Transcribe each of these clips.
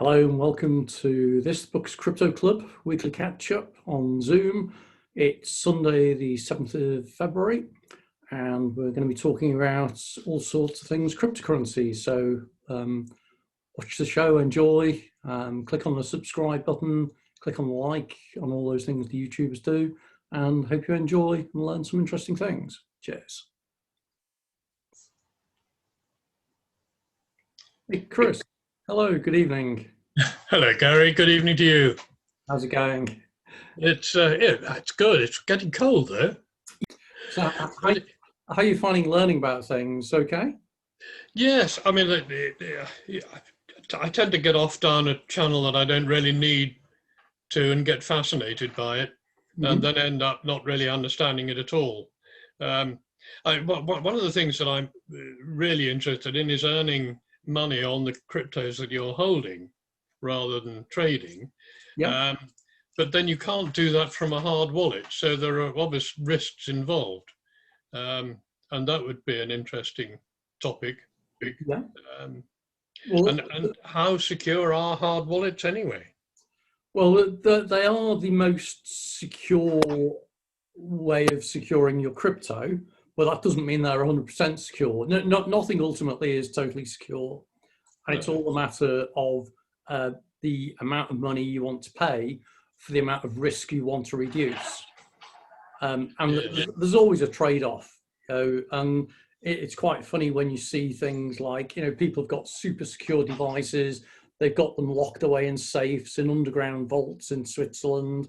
Hello and welcome to this book's Crypto Club weekly catch-up on Zoom. It's Sunday the 7th of February and we're going to be talking about all sorts of things cryptocurrencies. So watch the show, enjoy, click on the subscribe button, click on the like, on all those things the YouTubers do, and hope you enjoy and learn some interesting things. Cheers. Hey Chris, hello, good evening. Hello, Gary. Good evening to you. How's it going? It's good. It's getting cold though. So how are you finding learning about things? Okay. Yes, I mean, I tend to get off down a channel that I don't really need to and get fascinated by it, and then end up not really understanding it at all. One of the things that I'm really interested in is earning money on the cryptos that you're holding, rather than trading. Yeah. But then you can't do that from a hard wallet. So there are obvious risks involved. And that would be an interesting topic. Yeah. And how secure are hard wallets anyway? Well, they are the most secure way of securing your crypto, but that doesn't mean they're 100% secure. Nothing ultimately is totally secure. And it's all a matter of the amount of money you want to pay for the amount of risk you want to reduce. There's always a trade-off. And it's quite funny when you see things like, people have got super secure devices, they've got them locked away in safes in underground vaults in Switzerland,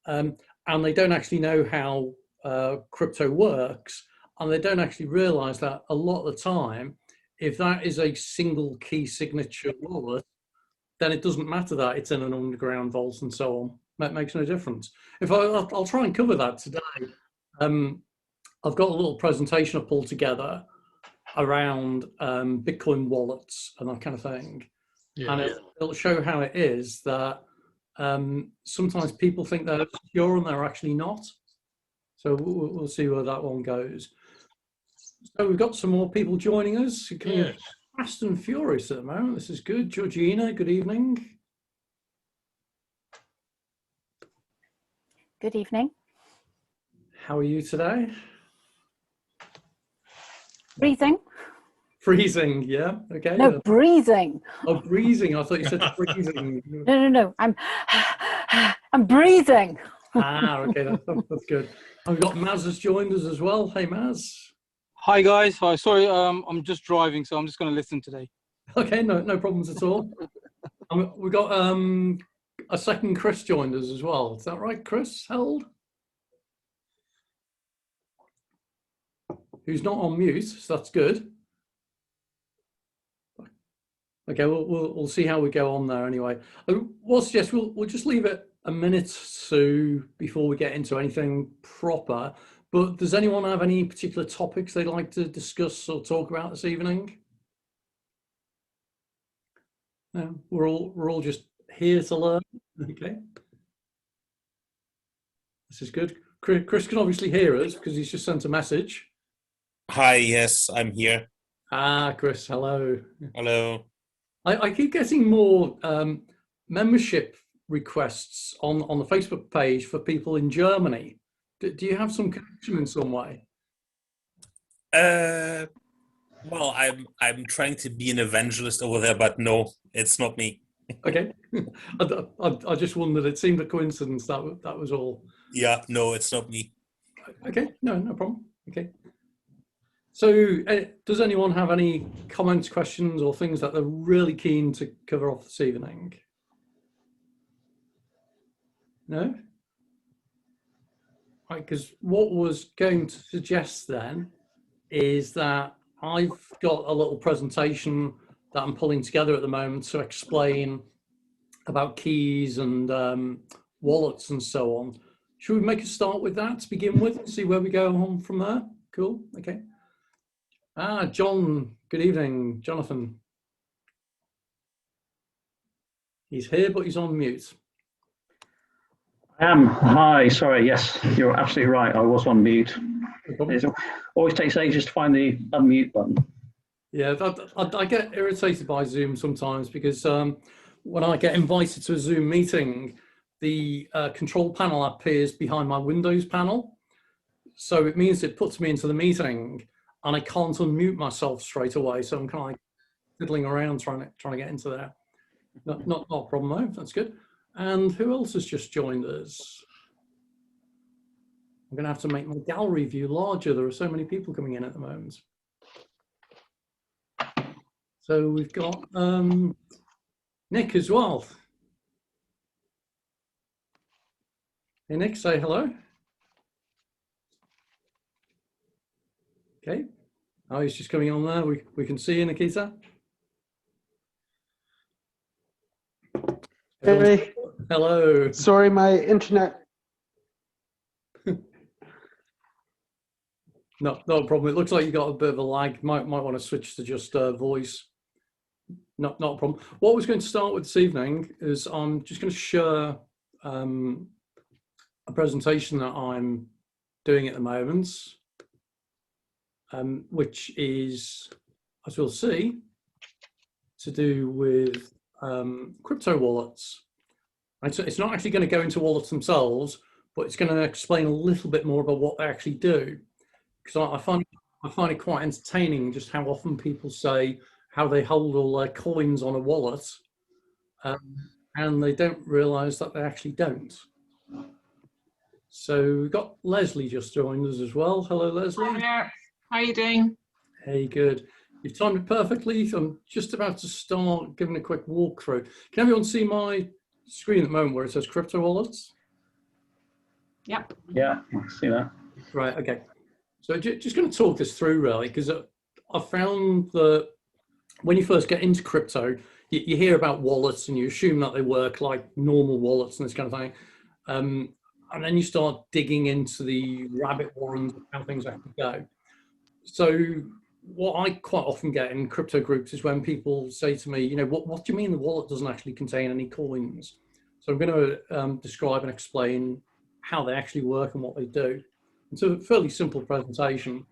and they don't actually know how crypto works, and they don't actually realize that a lot of the time, if that is a single key signature wallet, then it doesn't matter that it's in an underground vault and so on. That makes no difference. I'll try and cover that today. I've got a little presentation I pulled together around Bitcoin wallets and that kind of thing. Yeah. And it'll show how it is that sometimes people think they're secure and they're actually not. So we'll see where that one goes. So we've got some more people joining us. Yes. Fast and furious at the moment. This is good. Georgina, good evening. Good evening. How are you today? Breathing. Freezing, yeah. Okay. No, breathing. Oh, breathing. I thought you said freezing. No. I'm breathing. Okay, that's good. And we've got Maz has joined us as well. Hey, Maz. Hi guys. Hi. Sorry, I'm just driving, so I'm just going to listen today. Okay, no problems at all. We've got a second Chris joined us as well. Is that right, Chris Held? Who's not on mute, so that's good. Okay, we'll see how we go on there anyway. We'll suggest we'll just leave it a minute or so before we get into anything proper. But does anyone have any particular topics they'd like to discuss or talk about this evening? No, we're all just here to learn. Okay, this is good. Chris can obviously hear us because he's just sent a message. Hi, yes, I'm here. Chris, hello. Hello. I keep getting more membership requests on the Facebook page for people in Germany. Do you have some connection in some way? Well, I'm trying to be an evangelist over there, but no, it's not me. Okay, I just wondered. It seemed a coincidence. That was all. Yeah, no, it's not me. Okay, no problem. Okay. So, does anyone have any comments, questions, or things that they're really keen to cover off this evening? No? Right, because what was going to suggest then is that I've got a little presentation that I'm pulling together at the moment to explain about keys and wallets and so on. Should we make a start with that to begin with and see where we go on from there? Cool, okay. John, good evening, Jonathan. He's here, but he's on mute. Hi, sorry, yes, you're absolutely right. I was on mute. It always takes ages to find the unmute button. Yeah, I get irritated by Zoom sometimes because when I get invited to a Zoom meeting, the control panel appears behind my Windows panel. So it means it puts me into the meeting and I can't unmute myself straight away. So I'm kind of like fiddling around trying to get into there. Not a problem though, that's good. And who else has just joined us? I'm going to have to make my gallery view larger. There are so many people coming in at the moment. So we've got Nick as well. Hey Nick, say hello. Okay. Oh, he's just coming on there. We can see you, Nikita. Hey, Hello. sorry, my internet. No problem. It looks like you got a bit of a lag. Might want to switch to just voice. Not a problem. What I was going to start with this evening is I'm just going to share a presentation that I'm doing at the moment, which is, as we'll see, to do with crypto wallets. It's not actually going to go into wallets themselves, but it's going to explain a little bit more about what they actually do. Because I find it quite entertaining just how often people say how they hold all their coins on a wallet, and they don't realise that they actually don't. So we've got Leslie just joined us as well. Hello, Leslie. Hi there. How are you doing? Hey, good. You've timed it perfectly. I'm just about to start giving a quick walkthrough. Can everyone see my screen at the moment where it says crypto wallets? Yep. Yeah, I see that. Right, okay. So just going to talk this through really, because I found that when you first get into crypto, you hear about wallets and you assume that they work like normal wallets and this kind of thing. And then you start digging into the rabbit warrens of how things actually go. So what I quite often get in crypto groups is when people say to me, you know, what do you mean the wallet doesn't actually contain any coins? So I'm going to describe and explain how they actually work and what they do. It's a fairly simple presentation.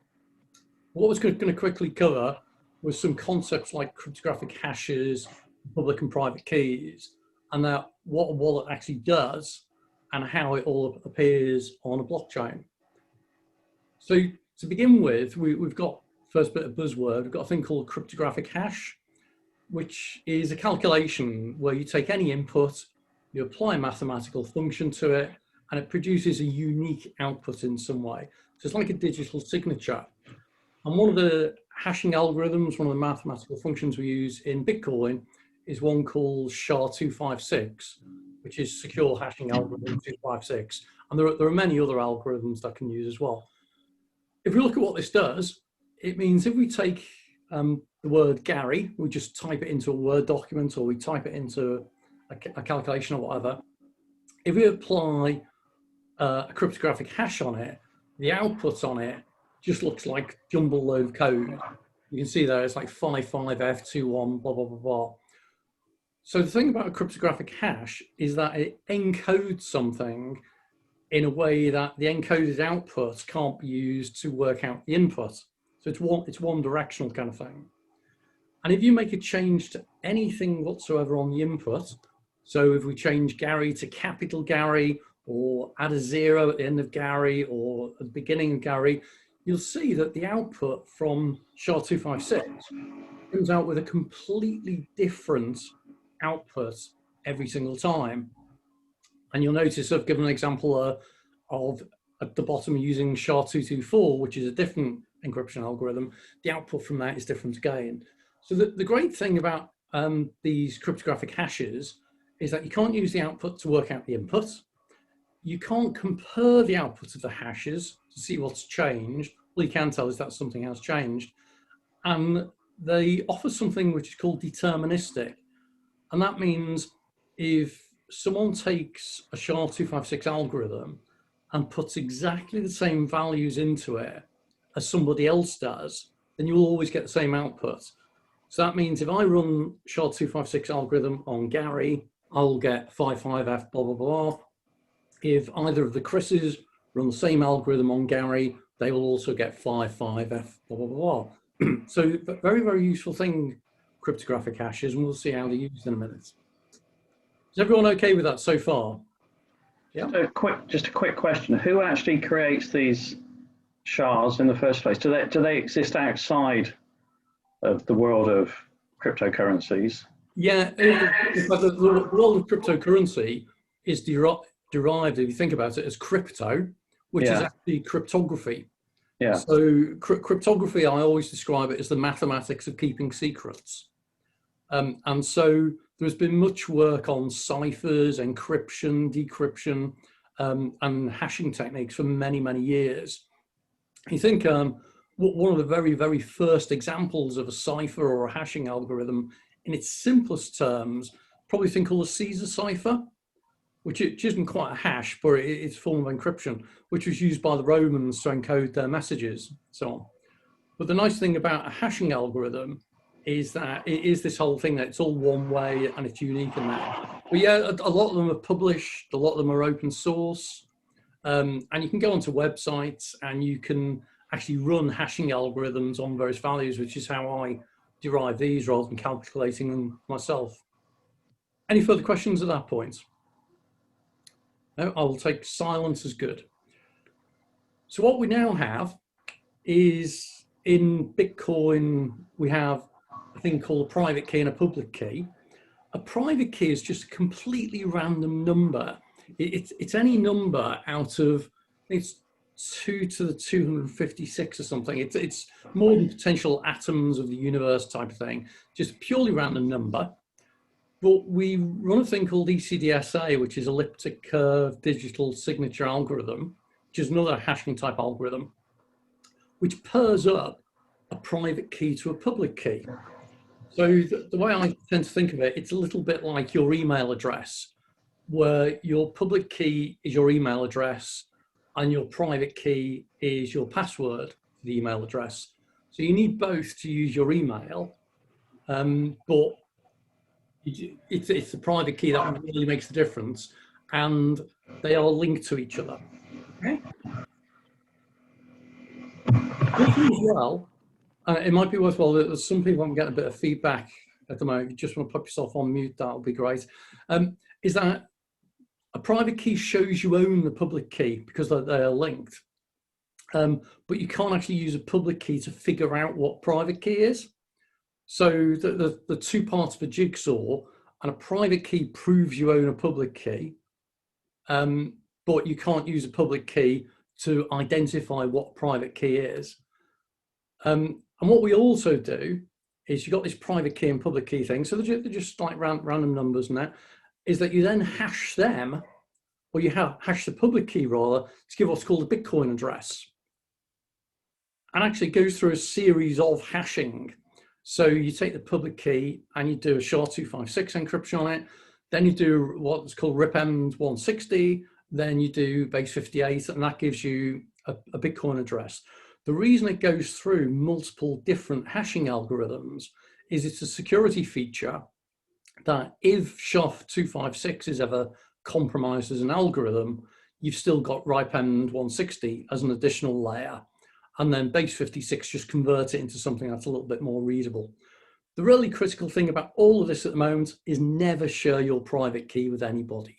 What I was going to quickly cover was some concepts like cryptographic hashes, public and private keys, and that what a wallet actually does and how it all appears on a blockchain. So to begin with, we've got, first bit of buzzword, we've got a thing called cryptographic hash, which is a calculation where you take any input, you apply a mathematical function to it, and it produces a unique output in some way. So it's like a digital signature. And one of the hashing algorithms, one of the mathematical functions we use in Bitcoin is one called SHA-256, which is secure hashing algorithm 256. And there are many other algorithms that can use as well. If we look at what this does, it means if we take the word Gary, we just type it into a Word document or we type it into a calculation or whatever. If we apply a cryptographic hash on it, the output on it just looks like jumbled load of code. You can see there it's like 55F21, blah, blah, blah, blah. So the thing about a cryptographic hash is that it encodes something in a way that the encoded output can't be used to work out the input. So it's one directional kind of thing. And if you make a change to anything whatsoever on the input, so if we change Gary to capital Gary, or add a 0 at the end of Gary, or at the beginning of Gary, you'll see that the output from SHA-256 comes out with a completely different output every single time. And you'll notice I've given an example of at the bottom using SHA-224, which is a different encryption algorithm. The output from that is different again. So the great thing about these cryptographic hashes is that you can't use the output to work out the input. You can't compare the output of the hashes to see what's changed. All you can tell is that something has changed. And they offer something which is called deterministic. And that means if someone takes a SHA-256 algorithm and puts exactly the same values into it as somebody else does, then you'll always get the same output. So that means if I run SHA-256 algorithm on Gary, I'll get 55F blah, blah, blah. If either of the Chris's run the same algorithm on Gary, they will also get 55F blah, blah, blah. So very, very useful thing, cryptographic hashes, and we'll see how they're used in a minute. Is everyone okay with that so far? Yeah. Just a quick question. Who actually creates these shards in the first place? Do they exist outside of the world of cryptocurrencies? Yeah, in fact, the world of cryptocurrency is derived, if you think about it, as crypto, which is Yeah. actually cryptography. Yeah. So cryptography, I always describe it as the mathematics of keeping secrets. And so there's been much work on ciphers, encryption, decryption, and hashing techniques for many, many years. You think one of the very, very first examples of a cipher or a hashing algorithm in its simplest terms, probably think called a Caesar cipher, which isn't quite a hash, but it's a form of encryption, which was used by the Romans to encode their messages, so on. But the nice thing about a hashing algorithm is that it is this whole thing that it's all one way and it's unique in that. But yeah, a lot of them are published, a lot of them are open source, and you can go onto websites and you can actually run hashing algorithms on various values, which is how I derive these rather than calculating them myself. Any further questions at that point? No, I will take silence as good. So what we now have is in Bitcoin, we have a thing called a private key and a public key. A private key is just a completely random number. It's any number out of, I think it's 2 to the 256 or something. It's more than potential atoms of the universe type of thing, just a purely random number. But we run a thing called ECDSA, which is elliptic curve digital signature algorithm, which is another hashing type algorithm, which pairs up a private key to a public key. So the way I tend to think of it, it's a little bit like your email address, where your public key is your email address and your private key is your password for the email address. So you need both to use your email, but it's the private key that really makes the difference, and they are linked to each other. Okay. As well, it might be worthwhile. There's some people I'm getting a bit of feedback at the moment. If you just want to put yourself on mute, that would be great. Is that a private key shows you own the public key because they are linked, but you can't actually use a public key to figure out what private key is. So the two parts of a jigsaw, and a private key proves you own a public key, but you can't use a public key to identify what private key is. And what we also do is you've got this private key and public key thing, so they're just like random numbers and that, is that you then hash them, or you hash the public key rather, to give what's called a Bitcoin address. And actually it goes through a series of hashing. So you take the public key and you do a SHA-256 encryption on it, then you do what's called RIP-END 160, then you do base 58, and that gives you a Bitcoin address. The reason it goes through multiple different hashing algorithms is it's a security feature that if SHA-256 is ever compromised as an algorithm, you've still got RIP-END 160 as an additional layer. And then base 56 just convert it into something that's a little bit more readable. The really critical thing about all of this at the moment is never share your private key with anybody.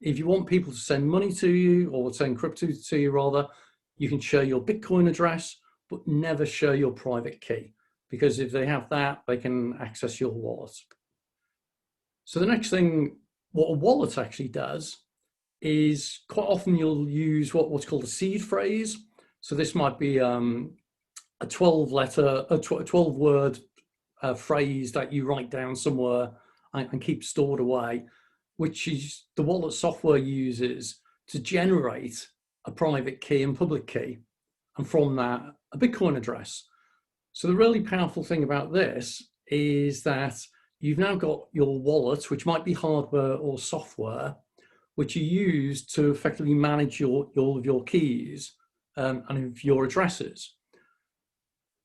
If you want people to send money to you, or send crypto to you rather, you can share your Bitcoin address, but never share your private key, because if they have that, they can access your wallet. So the next thing, what a wallet actually does is quite often you'll use what's called a seed phrase. So this might be a 12-word phrase that you write down somewhere and keep stored away, which is the wallet software uses to generate a private key and public key, and from that, a Bitcoin address. So the really powerful thing about this is that you've now got your wallet, which might be hardware or software, which you use to effectively manage all of your keys and of your addresses.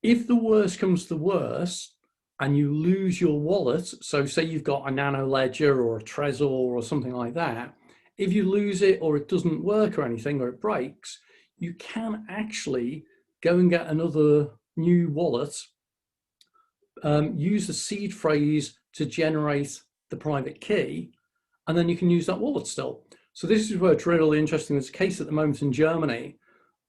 If the worst comes to the worst and you lose your wallet, so say you've got a nano ledger or a Trezor or something like that, if you lose it or it doesn't work or anything, or it breaks, you can actually go and get another new wallet, use the seed phrase to generate the private key, and then you can use that wallet still. So this is where it's really interesting. There's a case at the moment in Germany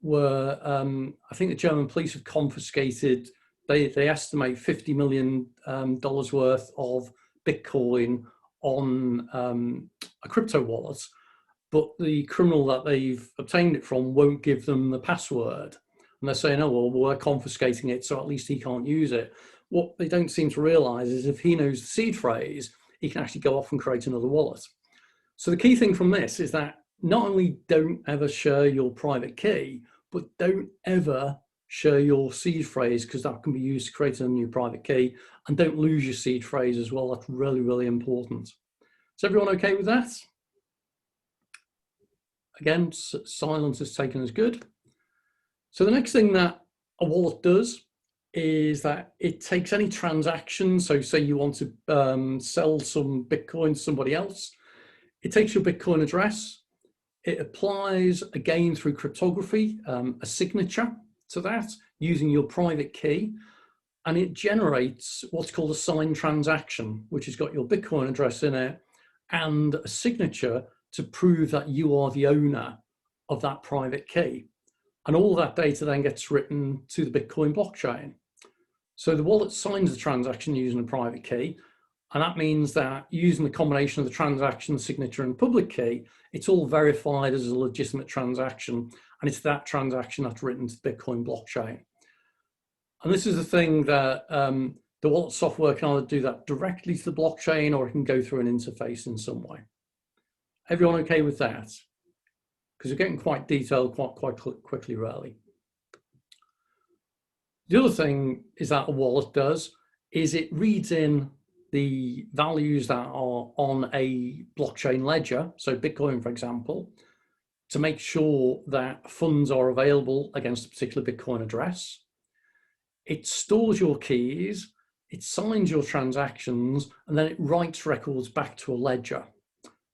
where I think the German police have confiscated, they estimate $50 million worth of Bitcoin on a crypto wallet, but the criminal that they've obtained it from won't give them the password. And they're saying, oh, well, we're confiscating it, so at least he can't use it. What they don't seem to realize is if he knows the seed phrase, he can actually go off and create another wallet. So the key thing from this is that not only don't ever share your private key, but don't ever share your seed phrase, because that can be used to create a new private key, and don't lose your seed phrase as well. That's really, really important. Is everyone okay with that? Again, silence is taken as good. So the next thing that a wallet does is that it takes any transaction. So say you want to sell some Bitcoin to somebody else, it takes your Bitcoin address, it applies again through cryptography, a signature to that using your private key, and it generates what's called a signed transaction, which has got your Bitcoin address in it and a signature to prove that you are the owner of that private key. And all that data then gets written to the Bitcoin blockchain. So the wallet signs the transaction using a private key, and that means that using the combination of the transaction, signature, and public key, it's all verified as a legitimate transaction, and it's that transaction that's written to the Bitcoin blockchain. And this is the thing that the wallet software can either do that directly to the blockchain, or it can go through an interface in some way. Everyone okay with that? Because we're getting quite detailed quite quickly, really. The other thing is that a wallet does is it reads in the values that are on a blockchain ledger, so Bitcoin, for example, to make sure that funds are available against a particular Bitcoin address. It stores your keys, it signs your transactions, and then it writes records back to a ledger.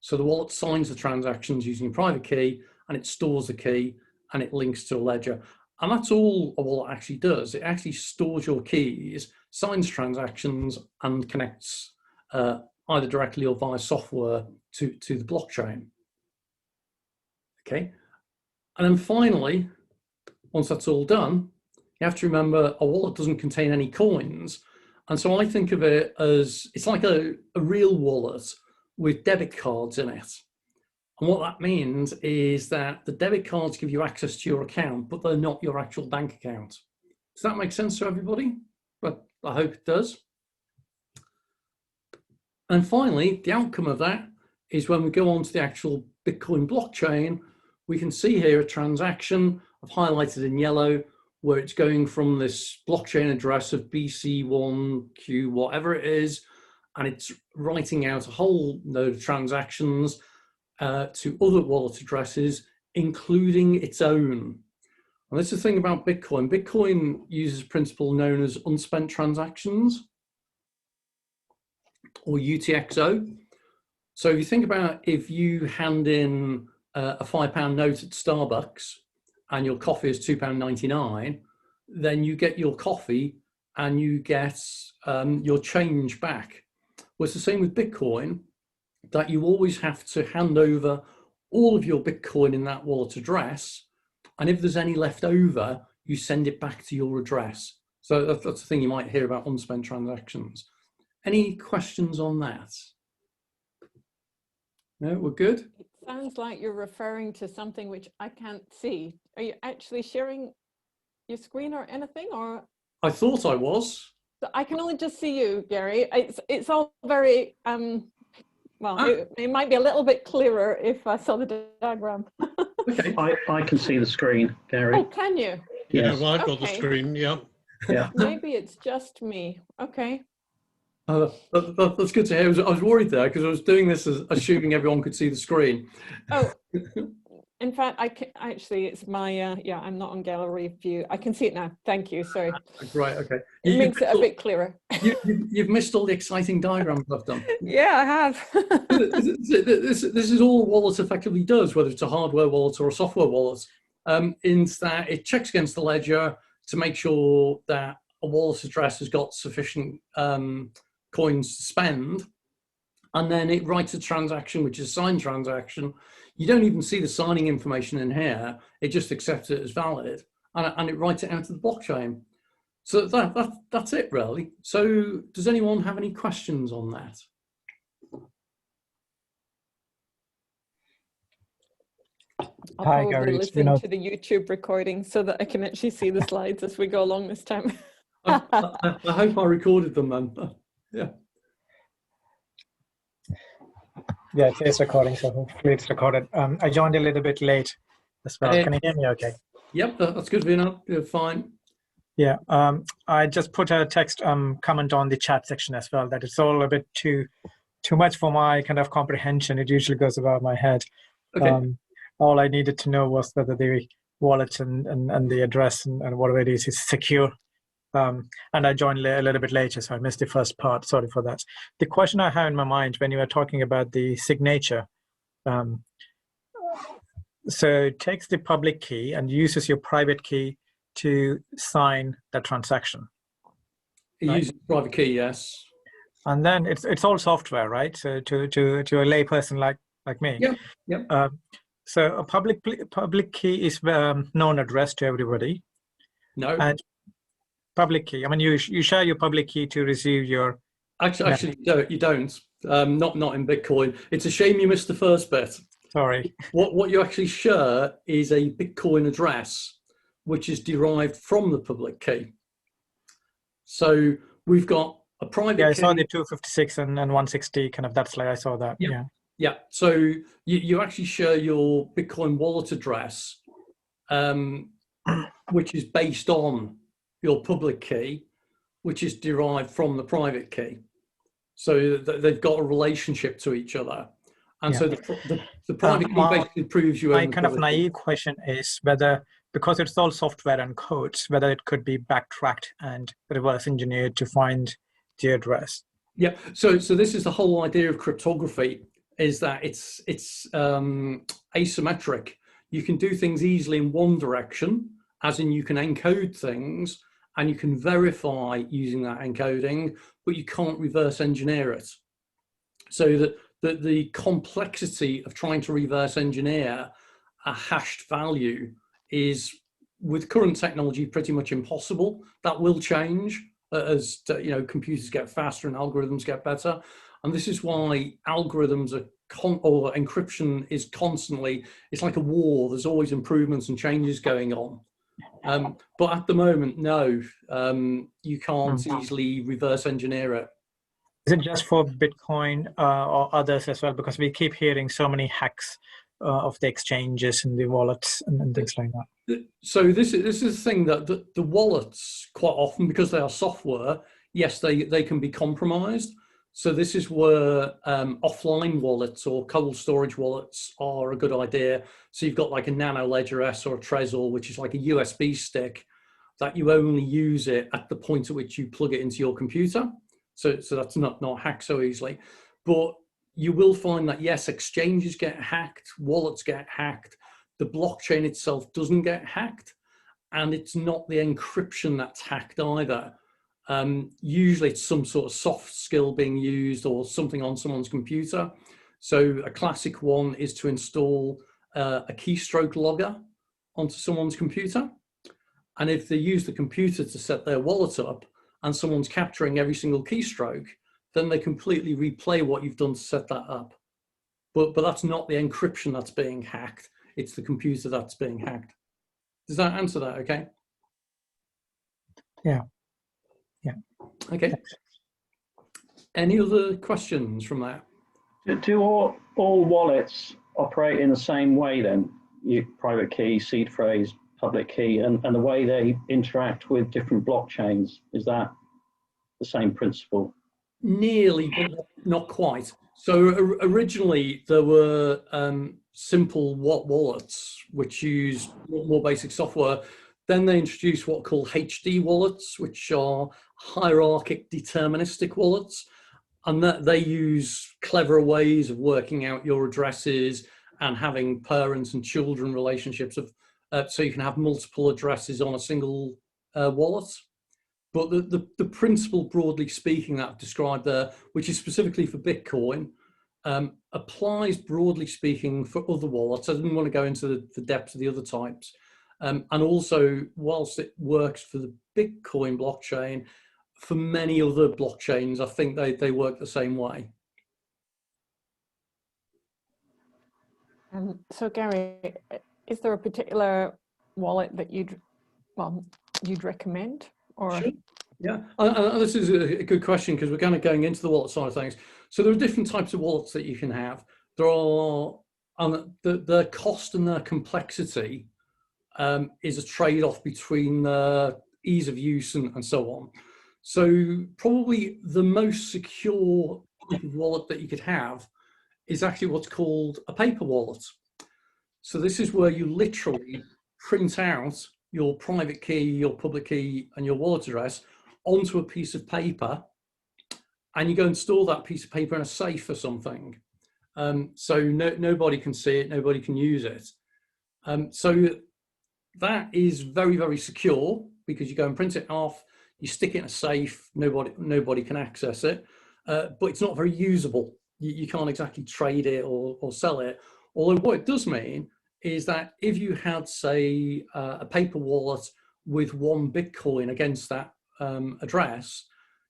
So the wallet signs the transactions using a private key, and it stores the key, and it links to a ledger. And that's all a wallet actually does. It actually stores your keys, signs transactions, and connects either directly or via software to the blockchain. Okay. And then finally, once that's all done, you have to remember a wallet doesn't contain any coins. And so I think of it as, it's like a real wallet with debit cards in it. And what that means is that the debit cards give you access to your account, but they're not your actual bank account. Does that make sense to everybody? But I hope it does. And finally, the outcome of that is when we go on to the actual Bitcoin blockchain, we can see here a transaction I've highlighted in yellow, where it's going from this blockchain address of BC1Q, whatever it is, and it's writing out a whole load of transactions to other wallet addresses, including its own. And this is the thing about Bitcoin. Bitcoin uses a principle known as unspent transactions, or UTXO. So if you think about if you hand in a £5 note at Starbucks and your coffee is £2.99, then you get your coffee and you get your change back. Well, it's the same with Bitcoin, that you always have to hand over all of your Bitcoin in that wallet address. And if there's any left over, you send it back to your address. So that's the thing you might hear about unspent transactions. Any questions on that? No, we're good? It sounds like you're referring to something which I can't see. Are you actually sharing your screen or anything? Or I thought I was. I can only just see you, Gary. It's all very well. It might be a little bit clearer if I saw the diagram. Okay. I can see the screen, Gary. Oh, can you? Yeah, Yes. well, I've got the Okay. screen, yeah. Yeah. Maybe it's just me. Okay. That's good to hear. I was worried there because I was doing this as assuming everyone could see the screen. Oh, in fact, I can actually. It's my yeah. I'm not on gallery view. I can see it now. Thank you. Sorry. Right. Okay. It makes it a bit clearer. You've missed all the exciting diagrams I've done. Yeah, I have. This is all a wallet effectively does, whether it's a hardware wallet or a software wallet, in that it checks against the ledger to make sure that a wallet address has got sufficient coins to spend, and then it writes a transaction, which is a signed transaction. You don't even see the signing information in here. It just accepts it as valid, and it writes it out to the blockchain. So that's it, really. So does anyone have any questions on that? I'll Hi, probably Gary. It's listen Vinod. to the YouTube recording so that I can actually see the slides as we go along this time. I hope I recorded them then. Yeah. Yeah, it's recording, so hopefully it's recorded. I joined a little bit late as well. Can you hear me okay? Yep, that's good, Vinod. You're fine. Yeah, I just put a text comment on the chat section as well, that it's all a bit too much for my kind of comprehension. It usually goes above my head. Okay. All I needed to know was whether the wallet and the address and whatever it is secure. And I joined a little bit later, so I missed the first part. Sorry for that. The question I have in my mind when you were talking about the signature, so it takes the public key and uses your private key to sign that transaction. It Right. uses private key, yes. And then it's all software, right? So to a lay person like me. Yep. Yep. So a public key is known address to everybody. No. And public key, I mean, you share your public key to receive your. Actually, you don't. Not in Bitcoin. It's a shame you missed the first bit. Sorry. What you actually share is a Bitcoin address, which is derived from the public key. So we've got a private key. Yeah, I saw the 256 and 160 kind of. That's like I saw that. Yeah. Yeah. Yeah. So you actually share your Bitcoin wallet address, which is based on your public key, which is derived from the private key. So they've got a relationship to each other. And so the private key basically proves you own my the kind of public key. naive question is whether, because it's all software and codes, whether it could be backtracked and reverse engineered to find the address. Yeah. So this is the whole idea of cryptography, is that it's asymmetric. You can do things easily in one direction, as in you can encode things and you can verify using that encoding, but you can't reverse engineer it. So that the complexity of trying to reverse engineer a hashed value is, with current technology, pretty much impossible. That will change as computers get faster and algorithms get better. And this is why algorithms are or encryption is constantly, it's like a war. There's always improvements and changes going on. But at the moment, no, you can't easily reverse engineer it. Is it just for Bitcoin or others as well? Because we keep hearing so many hacks of the exchanges and the wallets and things like that. So this is the thing, that the wallets, quite often, because they are software, yes, they can be compromised. So this is where offline wallets or cold storage wallets are a good idea. So you've got like a Nano Ledger S or a Trezor, which is like a USB stick that you only use it at the point at which you plug it into your computer. So that's not hacked so easily. But you will find that, yes, exchanges get hacked, wallets get hacked, the blockchain itself doesn't get hacked, and it's not the encryption that's hacked either. Usually it's some sort of soft skill being used or something on someone's computer. So a classic one is to install a keystroke logger onto someone's computer. And if they use the computer to set their wallet up and someone's capturing every single keystroke, then they completely replay what you've done to set that up. But that's not the encryption that's being hacked. It's the computer that's being hacked. Does that answer that okay? Yeah. Okay. Any other questions from that? Do all wallets operate in the same way then? Private key, seed phrase, public key, and the way they interact with different blockchains, is that the same principle? Nearly, but not quite. So originally there were simple wallets which used more basic software. Then they introduced what are called HD wallets, which are hierarchic deterministic wallets, and that they use cleverer ways of working out your addresses and having parents and children relationships of, so you can have multiple addresses on a single wallet. But the principle, broadly speaking, that I've described there, which is specifically for Bitcoin, applies, broadly speaking, for other wallets. I didn't want to go into the depths of the other types. And also, whilst it works for the Bitcoin blockchain, for many other blockchains, I think they work the same way. So Gary, is there a particular wallet that you'd recommend? Or Sure. Yeah, this is a good question, because we're kind of going into the wallet side of things. So there are different types of wallets that you can have. There are, the cost and their complexity is a trade-off between the ease of use and so on. So probably the most secure type of wallet that you could have is actually what's called a paper wallet. So this is where you literally print out your private key, your public key, and your wallet address onto a piece of paper, and you go and store that piece of paper in a safe or something. So nobody can see it, nobody can use it. So that is very, very secure, because you go and print it off, you stick it in a safe, nobody can access it, but it's not very usable. You can't exactly trade it or sell it. Although what it does mean is that if you had, say, a paper wallet with 1 Bitcoin against that address,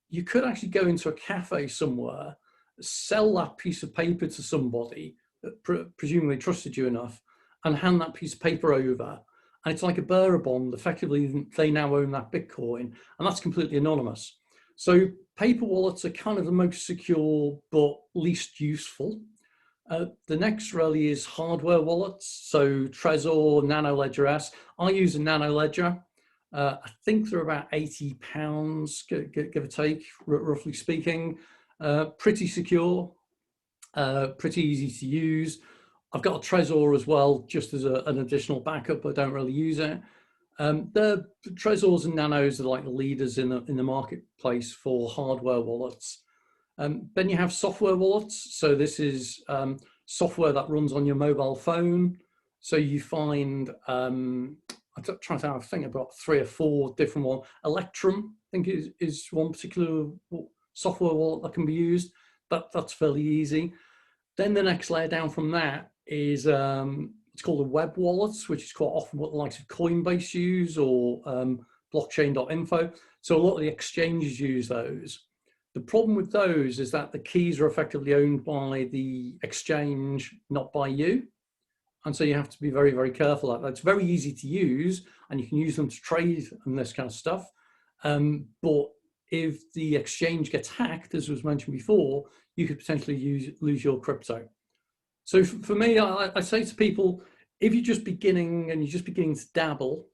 you could actually go into a cafe somewhere, sell that piece of paper to somebody that presumably trusted you enough, and hand that piece of paper over. And it's like a bearer bond. Effectively, they now own that Bitcoin, and that's completely anonymous. So paper wallets are kind of the most secure but least useful. The next really is hardware wallets. So Trezor, Nano Ledger S. I use a Nano Ledger. I think they're about £80, give or take, roughly speaking. Pretty secure, pretty easy to use. I've got a Trezor as well, just as an additional backup. I don't really use it. The Trezors and Nanos are like the leaders in the marketplace for hardware wallets. Then you have software wallets. So this is software that runs on your mobile phone. So you find, I'm trying to think about 3 or 4 different ones. Electrum, I think, is one particular software wallet that can be used. That's fairly easy. Then the next layer down from that is it's called a web wallet, which is quite often what the likes of Coinbase use, or blockchain.info. So a lot of the exchanges use those. The problem with those is that the keys are effectively owned by the exchange, not by you. And so you have to be very, very careful of that. It's very easy to use, and you can use them to trade and this kind of stuff. But if the exchange gets hacked, as was mentioned before, you could potentially lose your crypto. So for me, I say to people, if you're just beginning and you're just beginning to dabble,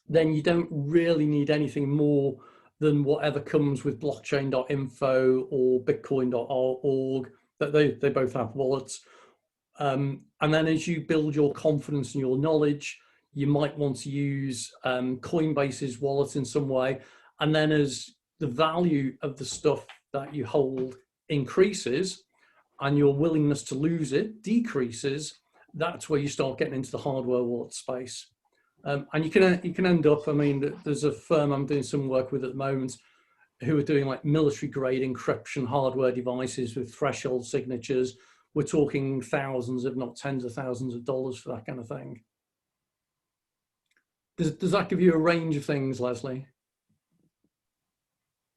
then you don't really need anything more than whatever comes with blockchain.info or bitcoin.org, that they both have wallets. And then as you build your confidence and your knowledge, you might want to use Coinbase's wallet in some way. And then as the value of the stuff that you hold increases and your willingness to lose it decreases, that's where you start getting into the hardware wallet space. And you can end up, I mean, there's a firm I'm doing some work with at the moment who are doing like military grade encryption hardware devices with threshold signatures. We're talking thousands, if not tens of thousands of dollars for that kind of thing. Does that give you a range of things, Leslie?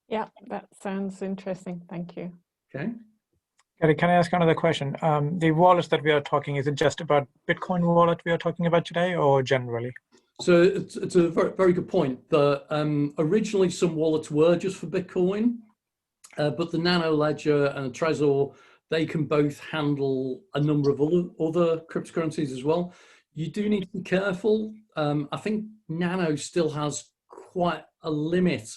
yeah, that sounds interesting. Thank you. Okay. Gary, can I ask another question? The wallets that we are talking, is it just about Bitcoin wallet we are talking about today, or generally? So it's a very, very good point. Originally, some wallets were just for Bitcoin, but the Nano Ledger and the Trezor, they can both handle a number of other cryptocurrencies as well. You do need to be careful. I think Nano still has quite a limit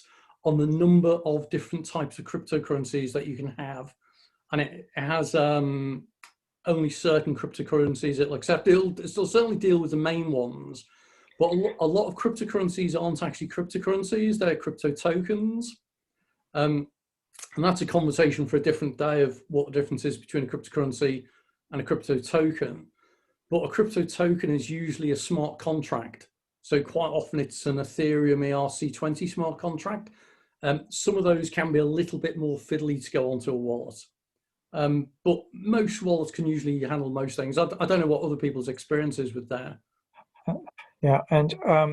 on the number of different types of cryptocurrencies that you can have. And it has only certain cryptocurrencies it'll accept. It'll certainly deal with the main ones, but a lot of cryptocurrencies aren't actually cryptocurrencies, they're crypto tokens. And that's a conversation for a different day of what the difference is between a cryptocurrency and a crypto token. But a crypto token is usually a smart contract. So quite often it's an Ethereum ERC20 smart contract. Some of those can be a little bit more fiddly to go onto a wallet. But most wallets can usually handle most things. I don't know what other people's experience is with that. Yeah, and I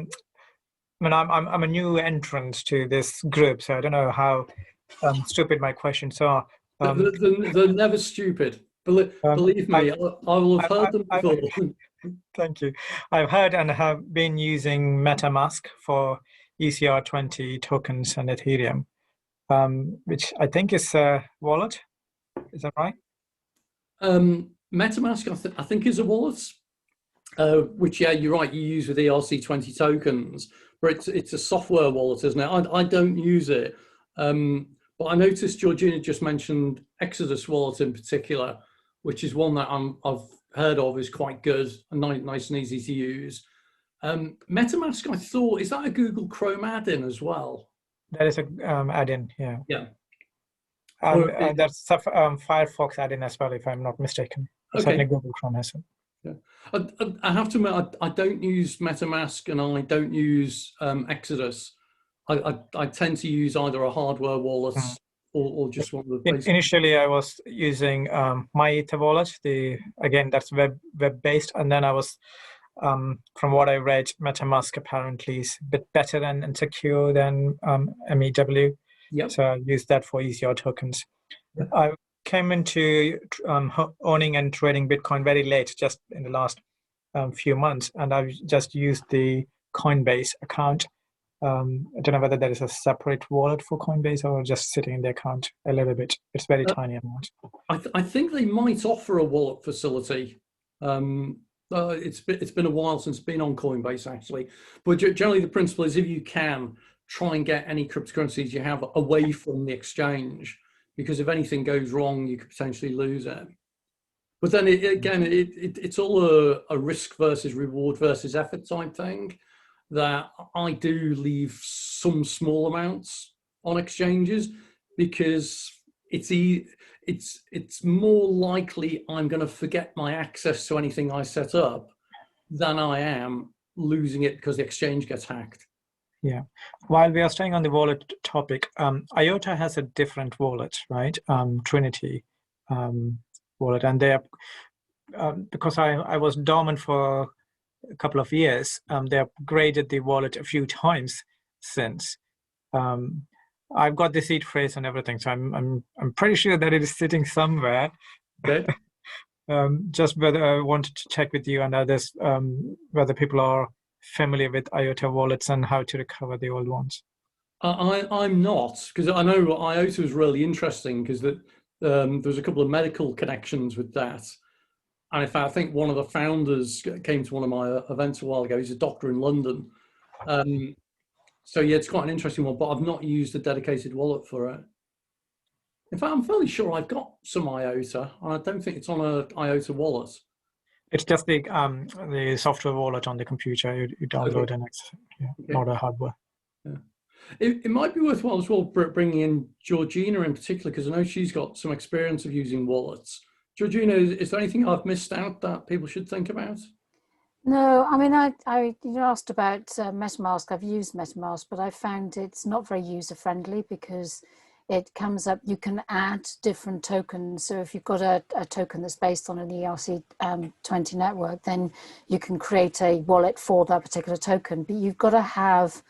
mean, I'm a new entrant to this group, so I don't know how stupid my questions are. They're never stupid. Believe me, I will have heard them before. Thank you. I've heard and have been using MetaMask for ECR20 tokens and Ethereum, which I think is a wallet. Is that right? MetaMask, I think, is a wallet, which, yeah, you're right, you use with ERC20 tokens, but it's a software wallet, isn't it? I don't use it. But I noticed Georgina just mentioned Exodus Wallet in particular, which is one that I've heard of, is quite good and nice and easy to use. MetaMask, I thought, is that a Google Chrome add-in as well? That is a add-in, yeah. Yeah. That's Firefox add-in as well, if I'm not mistaken. Okay. Certainly Google Chrome has it. Yeah. I have to admit, I don't use MetaMask and I don't use Exodus. I tend to use either a hardware wallet or just one of the basic. Initially, I was using my Ether wallet. Again, that's web-based, and then I was, from what I read, MetaMask apparently is a bit better and secure than MEW. Yep. So I used that for ECR tokens. Yep. I came into owning and trading Bitcoin very late, just in the last few months, and I've just used the Coinbase account. I don't know whether there is a separate wallet for Coinbase or just sitting in the account a little bit. It's very tiny amount. I think they might offer a wallet facility. It's been a while since it's been on Coinbase, actually. But generally, the principle is, if you can, try and get any cryptocurrencies you have away from the exchange, because if anything goes wrong, you could potentially lose it. But then it's all a risk versus reward versus effort type thing, that I do leave some small amounts on exchanges, because it's more likely I'm going to forget my access to anything I set up than I am losing it because the exchange gets hacked. Yeah. While we are staying on the wallet topic, IOTA has a different wallet, right? Trinity wallet, and they are, because I was dormant for a couple of years, they upgraded the wallet a few times since. I've got the seed phrase and everything, so I'm pretty sure that it is sitting somewhere. Okay. Just whether I wanted to check with you and others whether people are familiar with IOTA wallets and how to recover the old ones. I'm not, because I know IOTA was really interesting, because there's a couple of medical connections with that. And in fact, I think one of the founders came to one of my events a while ago. He's a doctor in London. So yeah, it's quite an interesting one, but I've not used a dedicated wallet for it. In fact, I'm fairly sure I've got some IOTA, and I don't think it's on an IOTA wallet. It's just the software wallet on the computer. You download and it's not a hardware. Yeah. It might be worthwhile as well bringing in Georgina in particular, because I know she's got some experience of using wallets. Georgina, is there anything I've missed out that people should think about? No, I mean, you asked about MetaMask. I've used MetaMask, but I found it's not very user-friendly, because it comes up, you can add different tokens. So if you've got a token that's based on an ERC20 network, then you can create a wallet for that particular token. But you've got to have,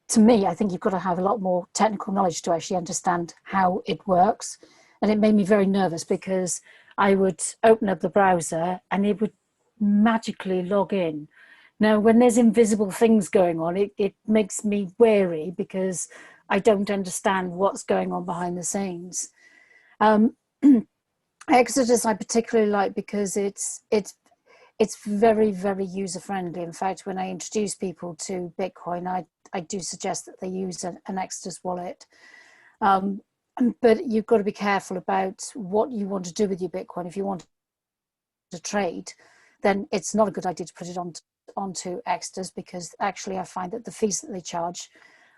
to me, I think you've got to have a lot more technical knowledge to actually understand how it works. And it made me very nervous, because I would open up the browser and it would magically log in. Now, when there's invisible things going on, it makes me wary, because I don't understand what's going on behind the scenes. Exodus I particularly like, because it's very, very user friendly. In fact, when I introduce people to Bitcoin, I do suggest that they use an Exodus wallet. But you've got to be careful about what you want to do with your Bitcoin. If you want to trade, then it's not a good idea to put it onto Exodus, because actually I find that the fees that they charge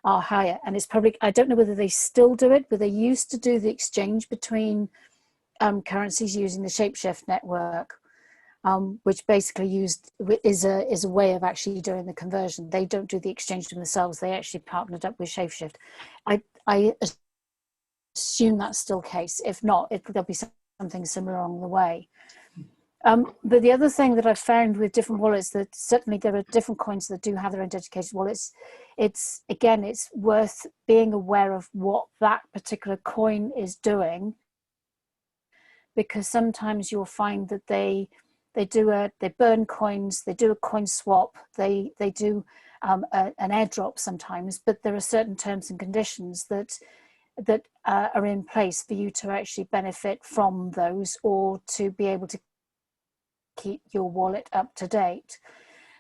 are higher. And it's probably, I don't know whether they still do it, but they used to do the exchange between currencies using the Shapeshift network, which basically is a way of actually doing the conversion. They don't do the exchange themselves. They actually partnered up with Shapeshift. I assume that's still the case. If not, there'll be something similar along the way. But the other thing that I've found with different wallets, that certainly there are different coins that do have their own dedicated wallets. It's worth being aware of what that particular coin is doing, because sometimes you'll find that they burn coins, they do a coin swap, they do an airdrop sometimes, but there are certain terms and conditions that are in place for you to actually benefit from those, or to be able to keep your wallet up to date.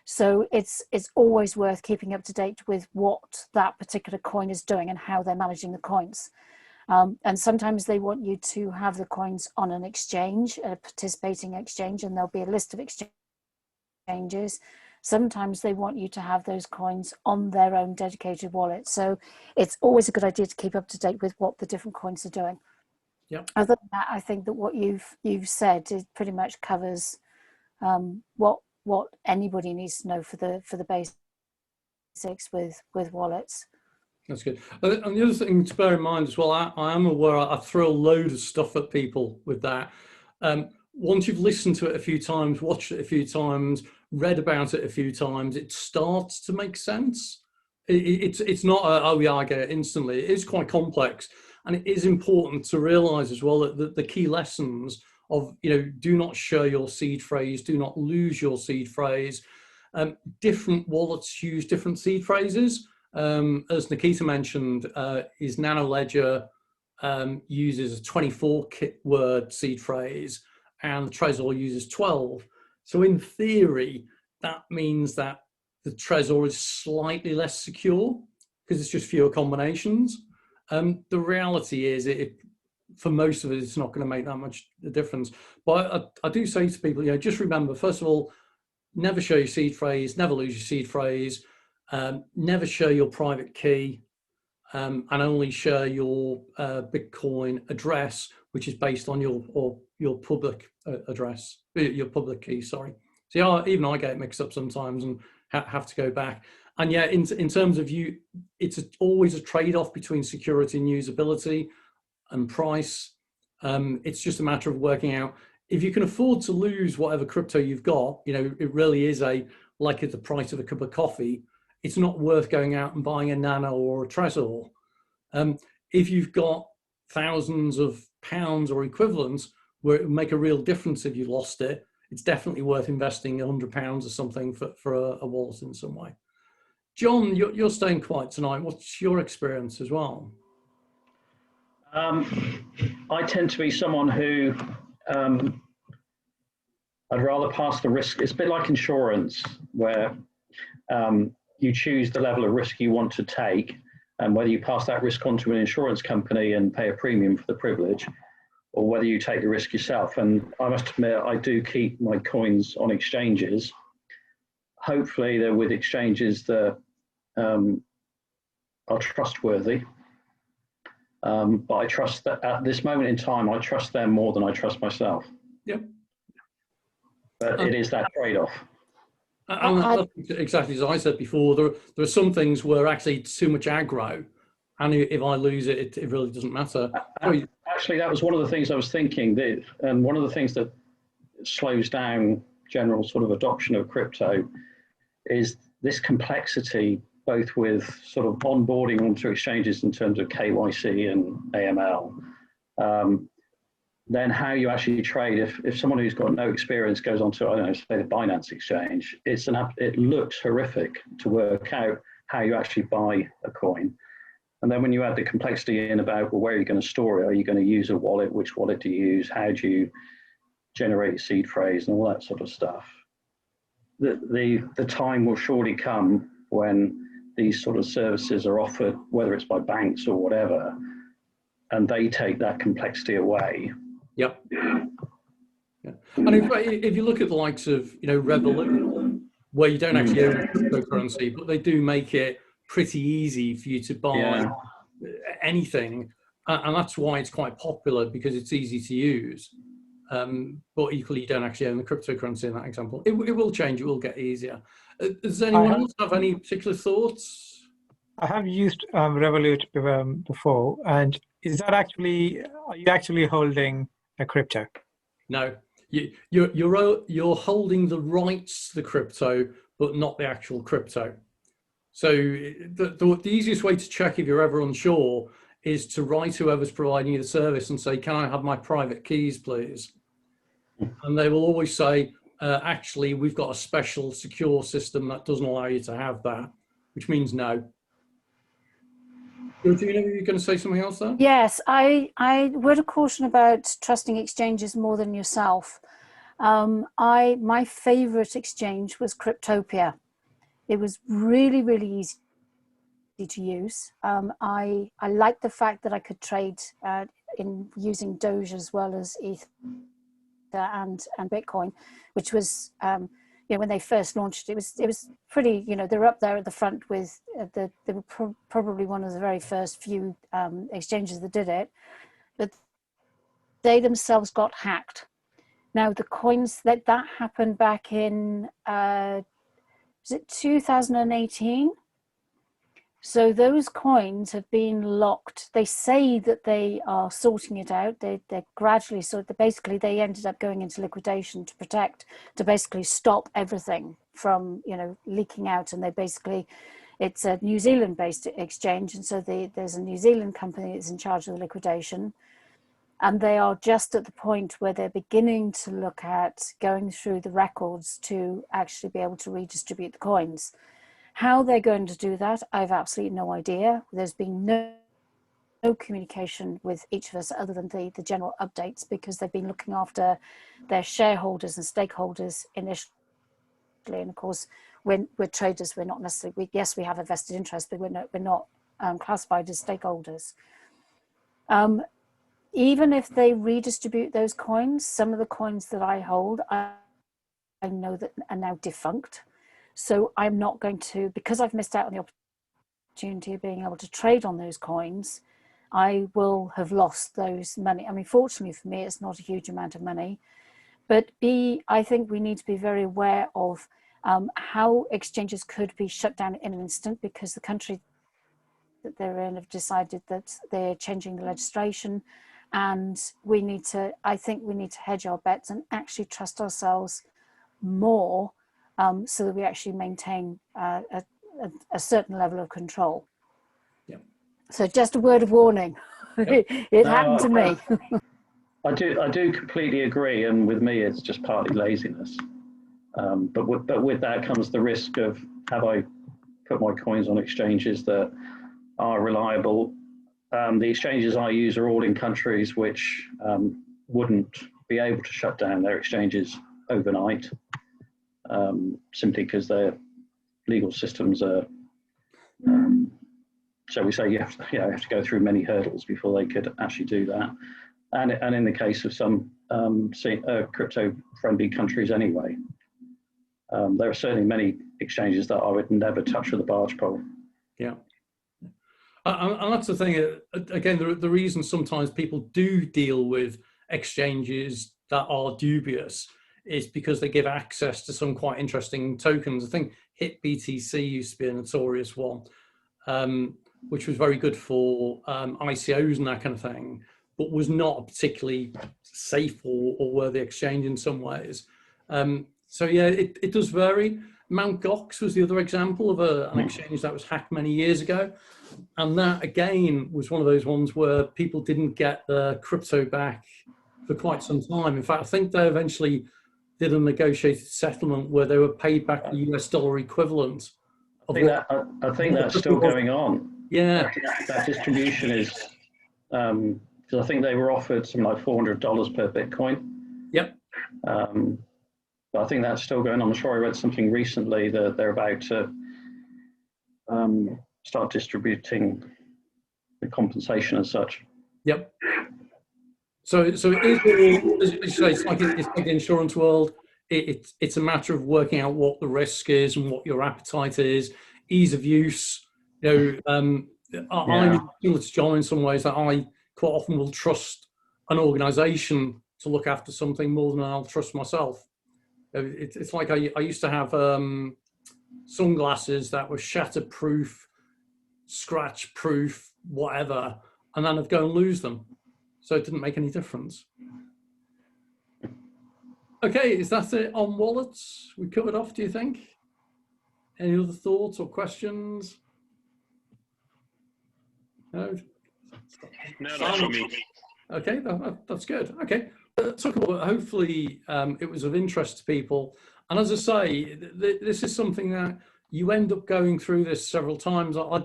So it's always worth keeping up to date with what that particular coin is doing and how they're managing the coins. And sometimes they want you to have the coins on an exchange, a participating exchange, and there'll be a list of exchanges. Sometimes they want you to have those coins on their own dedicated wallet. So it's always a good idea to keep up to date with what the different coins are doing. Yep. Other than that, I think that what you've said, it pretty much covers what anybody needs to know for the basics with wallets. That's good. And the other thing to bear in mind as well, I am aware I throw a load of stuff at people with that. Once you've listened to it a few times, watched it a few times, read about it a few times, it starts to make sense. It's not oh yeah, I get it instantly. It is quite complex, and it is important to realize as well that the key lessons of, do not share your seed phrase, do not lose your seed phrase. Different wallets use different seed phrases. As Nikita mentioned, his Nano Ledger uses a 24-word seed phrase, and the Trezor uses 12. So in theory, that means that the Trezor is slightly less secure because it's just fewer combinations. The reality is, for most of it, it's not going to make that much difference. But I do say to people, just remember, first of all, never share your seed phrase, never lose your seed phrase, never share your private key, and only share your Bitcoin address, which is based on your public address, your public key, sorry. See, even I get mixed up sometimes and have to go back. And yeah, in terms of it's always a trade-off between security and usability and price. It's just a matter of working out, if you can afford to lose whatever crypto you've got, it really is like at the price of a cup of coffee. It's not worth going out and buying a Nano or a Trezor. If you've got thousands of pounds or equivalents where it would make a real difference if you lost it, it's definitely worth investing £100 or something for a wallet in some way. John, you're staying quiet tonight. What's your experience as well? I tend to be someone who I'd rather pass the risk. It's a bit like insurance, where you choose the level of risk you want to take, and whether you pass that risk on to an insurance company and pay a premium for the privilege, or whether you take the risk yourself. And I must admit, I do keep my coins on exchanges. Hopefully they're with exchanges that are trustworthy. But I trust that at this moment in time, I trust them more than I trust myself. Yep. But it is that trade-off. Exactly as I said before, there are some things where actually it's too much aggro, and if I lose it, it really doesn't matter. Actually, that was one of the things I was thinking, and one of the things that slows down general sort of adoption of crypto is this complexity, both with sort of onboarding onto exchanges in terms of KYC and AML. Then how you actually trade. If someone who's got no experience goes onto, I don't know, say the Binance exchange, it looks horrific to work out how you actually buy a coin. And then when you add the complexity in about, well, where are you going to store it? Are you going to use a wallet? Which wallet do you use? How do you generate a seed phrase and all that sort of stuff? The time will surely come when these sort of services are offered, whether it's by banks or whatever, and they take that complexity away. Yep. Yeah. And if you look at the likes of, Revolut, where you don't actually own cryptocurrency, but they do make it pretty easy for you to buy anything, and that's why it's quite popular, because it's easy to use. But equally, you don't actually own the cryptocurrency in that example. It will change. It will get easier. Does anyone else have any particular thoughts? I have used Revolut before, and is that actually, are you actually holding a crypto? No, you're holding the rights to the crypto, but not the actual crypto. So the easiest way to check if you're ever unsure is to write whoever's providing you the service and say, can I have my private keys, please? And they will always say, actually, we've got a special secure system that doesn't allow you to have that, which means no. Georgina, were you going to say something else there? Yes, I would caution about trusting exchanges more than yourself. My favorite exchange was Cryptopia. It was really, really easy to use. I liked the fact that I could trade in using Doge as well as Ether and Bitcoin, which was when they first launched it was pretty, they're up there at the front with they were probably one of the very first few exchanges that did it, but they themselves got hacked. Now the coins that happened back in was it 2018? So those coins have been locked. They say that they are sorting it out. They're gradually basically they ended up going into liquidation to basically stop everything from leaking out. And it's a New Zealand based exchange, and so there's a New Zealand company that's in charge of the liquidation, and they are just at the point where they're beginning to look at going through the records to actually be able to redistribute the coins. How they're going to do that, I've absolutely no idea. There's been no communication with each of us other than the general updates, because they've been looking after their shareholders and stakeholders initially. And of course, when we're traders, we're not necessarily, yes, we have a vested interest, but we're not classified as stakeholders. Even if they redistribute those coins, some of the coins that I hold, I know that are now defunct. So I'm not going to, because I've missed out on the opportunity of being able to trade on those coins, I will have lost those money. I mean, fortunately for me, it's not a huge amount of money. But I think we need to be very aware of how exchanges could be shut down in an instant, because the country that they're in have decided that they're changing the legislation. And I think we need to hedge our bets and actually trust ourselves more, so that we actually maintain a certain level of control. Yeah. So just a word of warning. Yep. It happened to me. I do completely agree, and with me, it's just partly laziness. But with that comes the risk of, have I put my coins on exchanges that are reliable? The exchanges I use are all in countries which wouldn't be able to shut down their exchanges overnight, simply because their legal systems are, shall we say, you have to go through many hurdles before they could actually do that. And in the case of some crypto-friendly countries anyway, there are certainly many exchanges that I would never touch with a barge pole. Yeah. And that's the thing, again, the reason sometimes people do deal with exchanges that are dubious is because they give access to some quite interesting tokens. I think HitBTC used to be a notorious one, which was very good for ICOs and that kind of thing, but was not a particularly safe or worthy exchange in some ways. So yeah, it does vary. Mt. Gox was the other example of an exchange that was hacked many years ago. And that, again, was one of those ones where people didn't get the crypto back for quite some time. In fact, I think they eventually did a negotiated settlement where they were paid back the US dollar equivalent. I think that's still going on. Yeah. That distribution is, because I think they were offered something like $400 per Bitcoin. Yep. But I think that's still going on. I'm sure I read something recently that they're about to start distributing the compensation as such. Yep. So it is, as you say, it's like the insurance world. It's a matter of working out what the risk is and what your appetite is, ease of use. I'm similar to John in some ways, that I quite often will trust an organization to look after something more than I'll trust myself. It's like I used to have sunglasses that were shatterproof, scratch proof, whatever, and then I'd go and lose them. So it didn't make any difference. Okay, is that it on wallets? We covered off, do you think? Any other thoughts or questions? No? No, not for me. Okay, that's good. Okay, talk about, hopefully it was of interest to people. And as I say, this is something that you end up going through this several times. I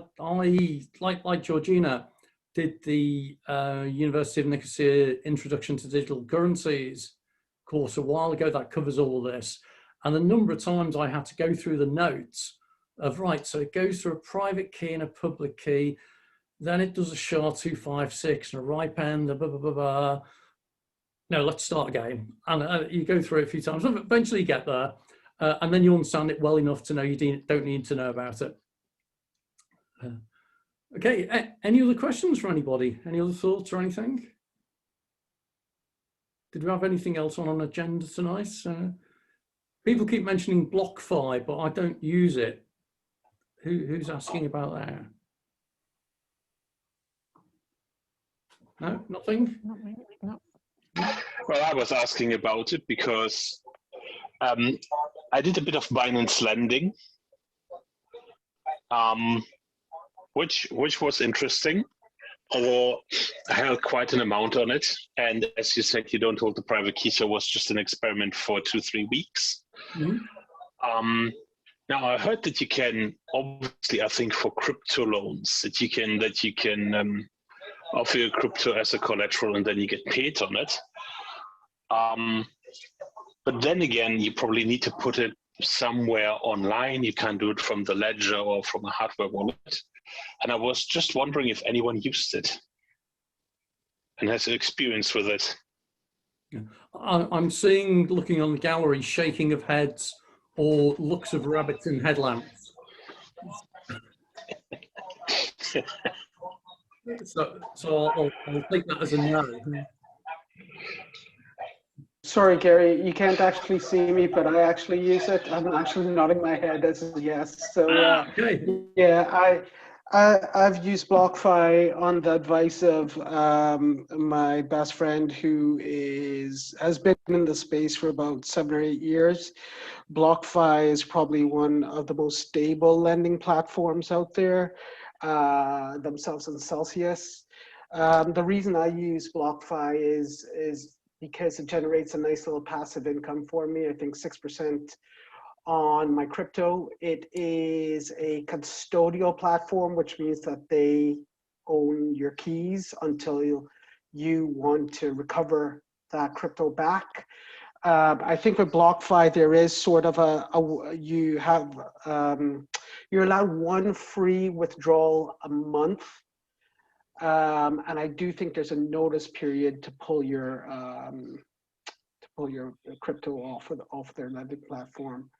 like Georgina, did the University of Nicosia Introduction to Digital Currencies course a while ago that covers all of this. And the number of times I had to go through the notes of, right, so it goes through a private key and a public key, then it does a SHA-256 and a RIPE-N, blah, blah, blah, blah. No, let's start again. And you go through it a few times, eventually you get there, and then you understand it well enough to know you don't need to know about it. Okay, any other questions for anybody? Any other thoughts or anything? Did we have anything else on agenda tonight? People keep mentioning BlockFi, but I don't use it. Who's asking about that? No, nothing? Not really, no. Well, I was asking about it because I did a bit of Binance lending, which was interesting. Although I held quite an amount on it, and as you said, you don't hold the private key, so it was just an experiment for 2-3 weeks. Mm-hmm. Now I heard that you can, obviously, I think for crypto loans, that you can offer your crypto as a collateral, and then you get paid on it. But then again, you probably need to put it somewhere online. You can't do it from the ledger or from a hardware wallet. And I was just wondering if anyone used it and has experience with it. I'm seeing, looking on the gallery, shaking of heads or looks of rabbits in headlamps. So I'll take that as a no. Sorry, Gary, you can't actually see me, but I actually use it. I'm actually nodding my head as a yes. So okay. Yeah, I've used BlockFi on the advice of my best friend who has been in the space for about 7 or 8 years. BlockFi is probably one of the most stable lending platforms out there, themselves in Celsius. The reason I use BlockFi is because it generates a nice little passive income for me. I think 6% on my crypto. It is a custodial platform, which means that they own your keys until you want to recover that crypto back. I think with BlockFi, there is sort of you're allowed one free withdrawal a month. And I do think there's a notice period to pull your crypto off their lending platform.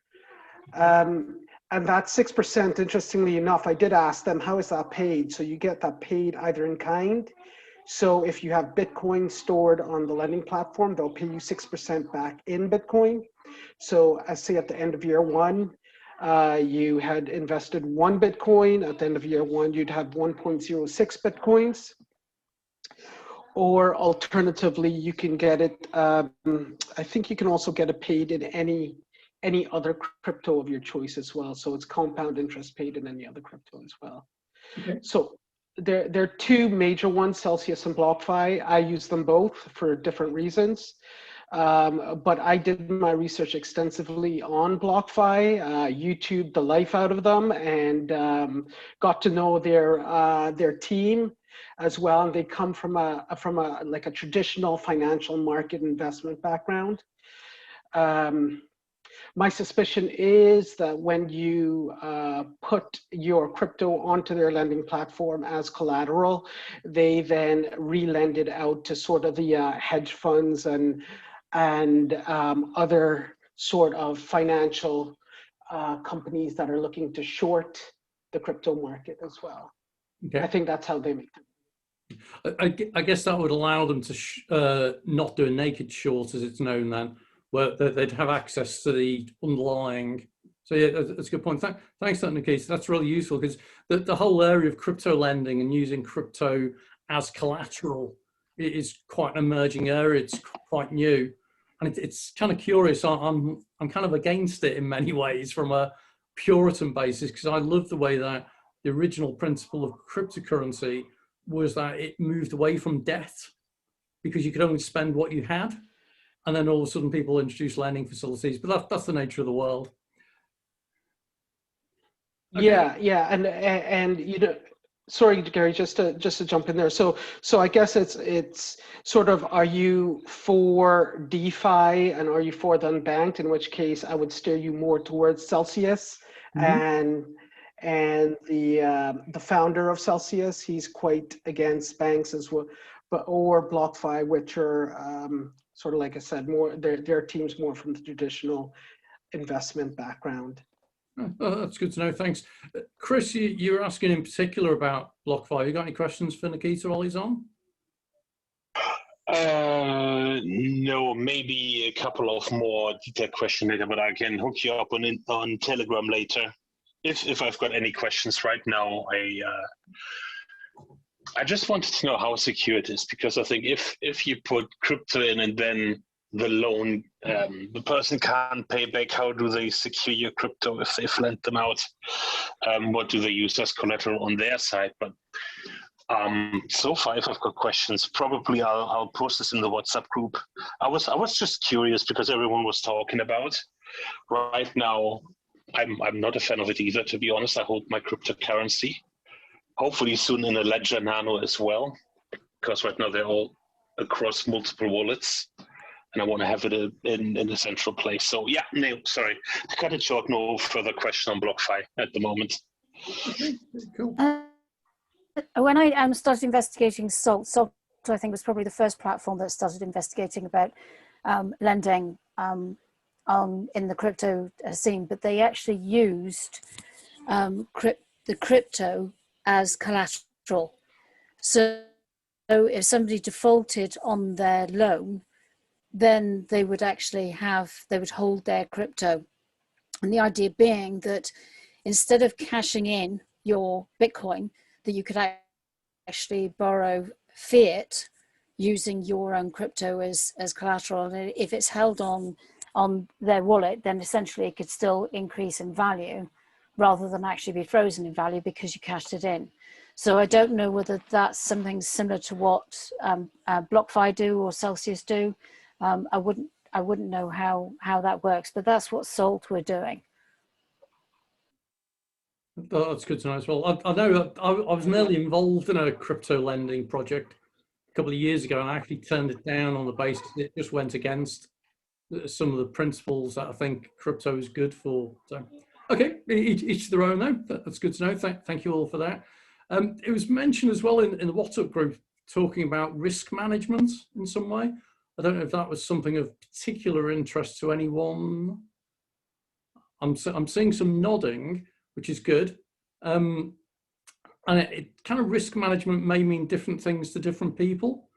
And that 6%, interestingly enough, I did ask them, how is that paid? So you get that paid either in kind. So if you have Bitcoin stored on the lending platform, they'll pay you 6% back in Bitcoin. So I say at the end of year one, you had invested 1 Bitcoin. At the end of year one, you'd have 1.06 Bitcoins. Or alternatively, you can get it, I think you can also get it paid in any other crypto of your choice as well. So it's compound interest paid in any other crypto as well. Okay. So there are two major ones, Celsius and BlockFi. I use them both for different reasons. But I did my research extensively on BlockFi, YouTubed the life out of them, and got to know their team as well. And they come from a traditional financial market investment background. My suspicion is that when you put your crypto onto their lending platform as collateral, they then re-lend it out to sort of the hedge funds and other sort of financial companies that are looking to short the crypto market as well. Okay. I think that's how they make them. I guess that would allow them to not do a naked short, as it's known then, where they'd have access to the underlying. So yeah, that's a good point. Thanks, Nikita. That's really useful because the whole area of crypto lending and using crypto as collateral is quite an emerging area. It's quite new, and it's kind of curious. I'm kind of against it in many ways from a Puritan basis, because I love the way that the original principle of cryptocurrency was that it moved away from debt, because you could only spend what you had, and then all of a sudden people introduced lending facilities. But that's the nature of the world. Okay. Yeah, and you know, sorry, Gary, just to jump in there. So I guess it's sort of, are you for DeFi and are you for the unbanked? In which case, I would steer you more towards Celsius. And the founder of Celsius, he's quite against banks as well, or BlockFi, which are sort of, like I said, more their teams more from the traditional investment background. Oh, that's good to know. Thanks. Chris, you were asking in particular about BlockFi. You got any questions for Nikita while he's on? No, maybe a couple of more detailed questions later, but I can hook you up on Telegram later. If I've got any questions right now, I just wanted to know how secure it is, because I think if you put crypto in and then the loan, the person can't pay back, how do they secure your crypto if they've lent them out? What do they use as collateral on their side? But so far, if I've got questions, probably I'll post this in the WhatsApp group. I was just curious because everyone was talking about. Right now, I'm not a fan of it either, to be honest. I hold my cryptocurrency. Hopefully soon in a Ledger Nano as well, because right now they're all across multiple wallets. And I want to have it in a central place. So yeah, no, sorry. To cut it short, no further question on BlockFi at the moment. Okay, cool. When I started investigating Salt, I think was probably the first platform that started investigating about lending in the crypto scene, but they actually used the crypto as collateral. So if somebody defaulted on their loan, then they would actually hold their crypto. And the idea being that instead of cashing in your Bitcoin, that you could actually borrow fiat using your own crypto as collateral. And if it's held on their wallet, then essentially it could still increase in value rather than actually be frozen in value because you cashed it in. So I don't know whether that's something similar to what BlockFi do or Celsius do. I wouldn't know how that works, but that's what Salt were doing. Oh, that's good to know as well. I know that I was nearly involved in a crypto lending project a couple of years ago, and I actually turned it down on the basis it just went against some of the principles that I think crypto is good for. So, okay, each their own though. That's good to know. Thank you all for that. It was mentioned as well in the WhatsApp group talking about risk management in some way. I don't know if that was something of particular interest to anyone. I'm seeing some nodding, which is good. And it kind of risk management may mean different things to different people.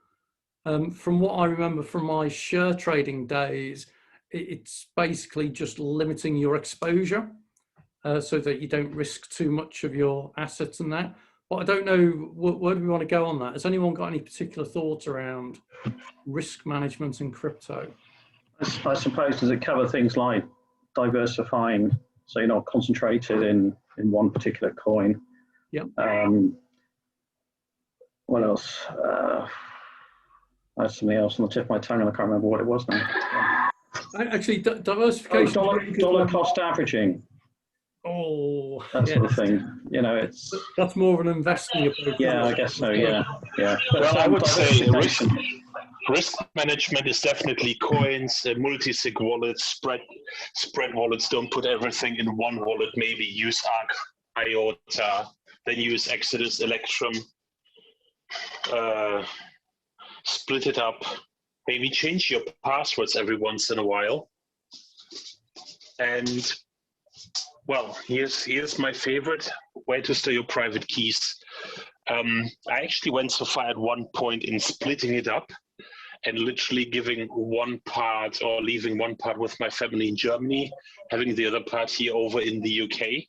From what I remember from my share trading days, it's basically just limiting your exposure so that you don't risk too much of your assets and that. But I don't know, where do we want to go on that? Has anyone got any particular thoughts around risk management in crypto? I suppose, does it cover things like diversifying, so you're not concentrated in one particular coin? Yep. What else? I have something else on the tip of my tongue and I can't remember what it was now. Actually, diversification. Dollar cost averaging. Oh, that sort of thing. You know, that's more of an investing approach. Yeah, I guess so. Yeah. Well, I would say risk management is definitely coins, multi-sig wallets, spread wallets. Don't put everything in one wallet. Maybe use Arc, IOTA, then use Exodus, Electrum. Split it up. Maybe change your passwords every once in a while. And well, here's my favorite way to store your private keys. I actually went so far at one point in splitting it up and literally giving one part or leaving one part with my family in Germany, having the other part here over in the UK.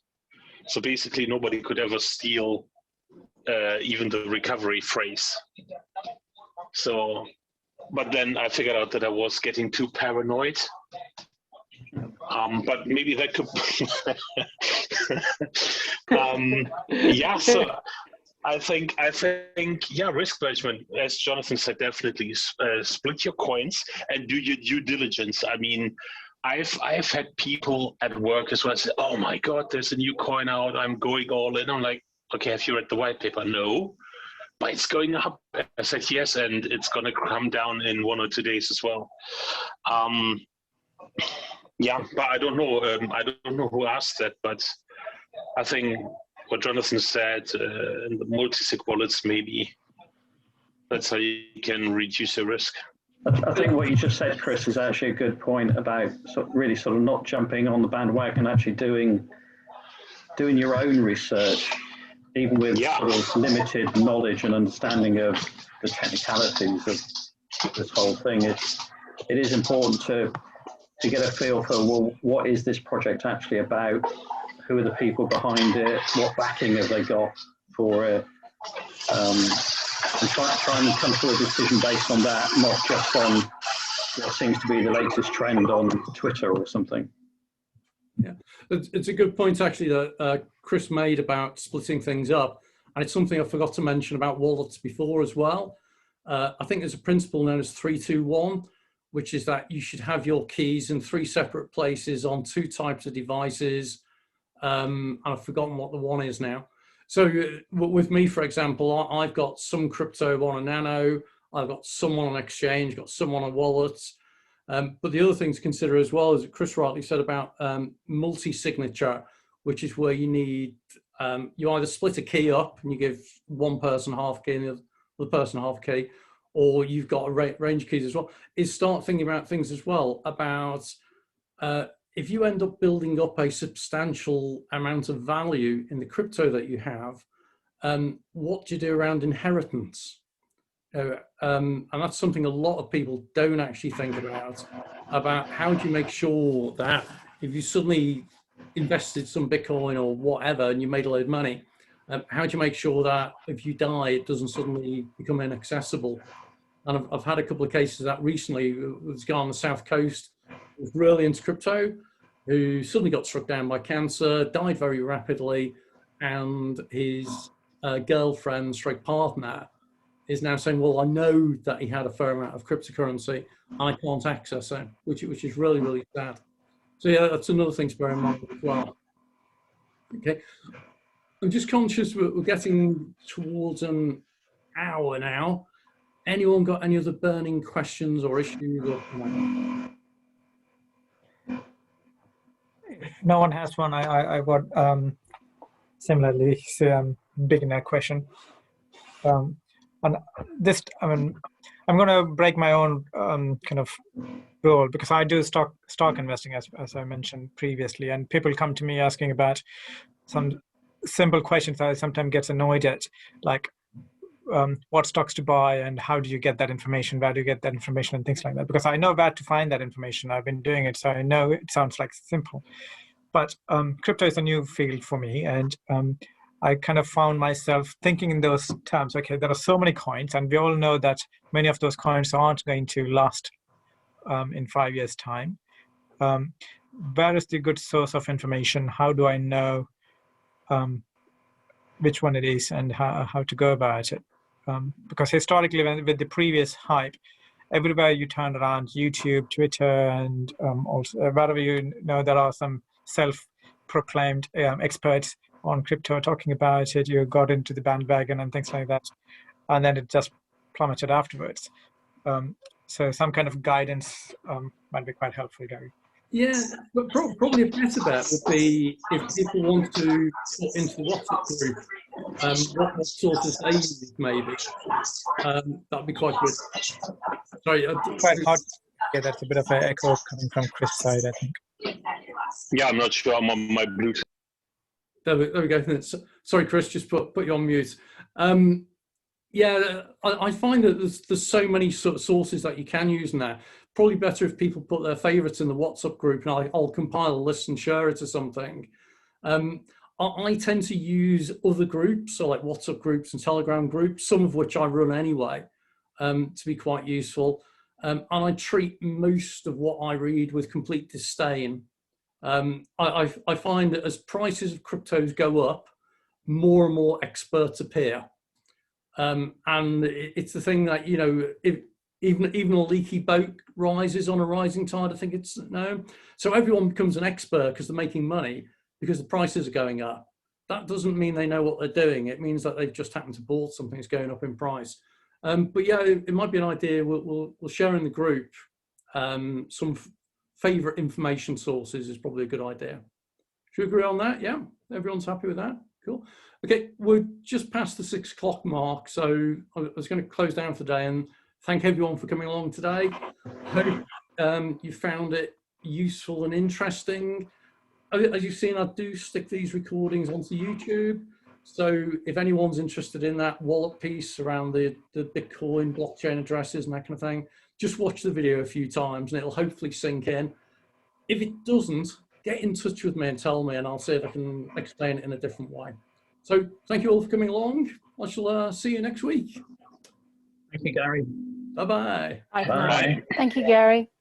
So basically nobody could ever steal even the recovery phrase. So, but then I figured out that I was getting too paranoid. But maybe that could. Yeah. So I think yeah, risk management, as Jonathan said, definitely split your coins and do your due diligence. I mean, I've had people at work as well say, "Oh my God, there's a new coin out. I'm going all in." I'm like, "Okay, have you read the white paper?" No, but it's going up. I said yes, and it's going to come down in 1 or 2 days as well. Yeah, but I don't know. I don't know who asked that, but I think what Jonathan said in the multi-sig wallets, maybe that's how you can reduce your risk. I think what you just said, Chris, is actually a good point about really sort of not jumping on the bandwagon, actually doing your own research, even with sort of limited knowledge and understanding of the technicalities of this whole thing. It is important to get a feel for, well, what is this project actually about? Who are the people behind it? What backing have they got for it? And try and come to a decision based on that, not just on what seems to be the latest trend on Twitter or something. Yeah, it's a good point actually that Chris made about splitting things up, and it's something I forgot to mention about wallets before as well. I think there's a principle known as 3-2-1, which is that you should have your keys in 3 separate places on 2 types of devices. I've forgotten what the one is now. So with me, for example, I've got some crypto on a Nano, I've got some on an exchange, got some on a wallet. But the other thing to consider as well is that Chris rightly said about multi-signature, which is where you need, you either split a key up and you give one person half key and the other person half key, or you've got a range of keys as well, is start thinking about things as well about if you end up building up a substantial amount of value in the crypto that you have, what do you do around inheritance? And that's something a lot of people don't actually think about how do you make sure that if you suddenly invested some Bitcoin or whatever and you made a load of money, how do you make sure that if you die, it doesn't suddenly become inaccessible? And I've had a couple of cases of that recently. This guy on the South Coast was really into crypto, who suddenly got struck down by cancer, died very rapidly, and his girlfriend, straight partner, is now saying, well, I know that he had a fair amount of cryptocurrency, I can't access it, which is really, really sad. So yeah, that's another thing to bear in mind as well. Okay, I'm just conscious we're getting towards an hour now. Anyone got any other burning questions or issues? Or No one has one. I got similarly beginner question. And this, I mean, I'm going to break my own kind of rule because I do stock investing as I mentioned previously, and people come to me asking about some simple questions that I sometimes get annoyed at, like what stocks to buy and how do you get that information, where do you get that information and things like that, because I know where to find that information. I've been doing it, so I know it sounds like simple, but crypto is a new field for me, and I kind of found myself thinking in those terms. Okay, there are so many coins, and we all know that many of those coins aren't going to last in 5 years' time. Where is the good source of information? How do I know which one it is and how to go about it? Because historically, with the previous hype, everywhere you turn around, YouTube, Twitter, and also wherever you know there are some self-proclaimed experts on crypto talking about it, you got into the bandwagon and things like that, and then it just plummeted afterwards. So some kind of guidance might be quite helpful, Gary. Yeah, but probably a better bet would be if people want to put into the WhatsApp group what sources they use, maybe. That'd be quite good. Sorry, quite hard. Yeah, that's a bit of an echo coming from Chris' side, I think. Yeah, I'm not sure. I'm on my Bluetooth. There we go. Sorry, Chris, just put you on mute. Yeah, I find that there's so many sort of sources that you can use now. Probably better if people put their favorites in the WhatsApp group, and I'll compile a list and share it or something. I tend to use other groups, so like WhatsApp groups and Telegram groups, some of which I run anyway, to be quite useful. And I treat most of what I read with complete disdain. I find that as prices of cryptos go up, more and more experts appear. And it's the thing that, you know, if even a leaky boat rises on a rising tide, I think it's known. So everyone becomes an expert because they're making money because the prices are going up. That doesn't mean they know what they're doing. It means that they've just happened to bought something that's going up in price. But yeah, it might be an idea. We'll share in the group some favorite information sources is probably a good idea. Should we agree on that? Yeah, everyone's happy with that? Cool. Okay, we're just past the 6 o'clock mark, so I was going to close down for the day and thank everyone for coming along today. Hope you found it useful and interesting. As you've seen, I do stick these recordings onto YouTube. So if anyone's interested in that wallet piece around the Bitcoin blockchain addresses and that kind of thing, just watch the video a few times and it'll hopefully sink in. If it doesn't, get in touch with me and tell me, and I'll see if I can explain it in a different way. So thank you all for coming along. I shall see you next week. Thank you, Gary. Bye-bye. Bye. Thank you, Gary.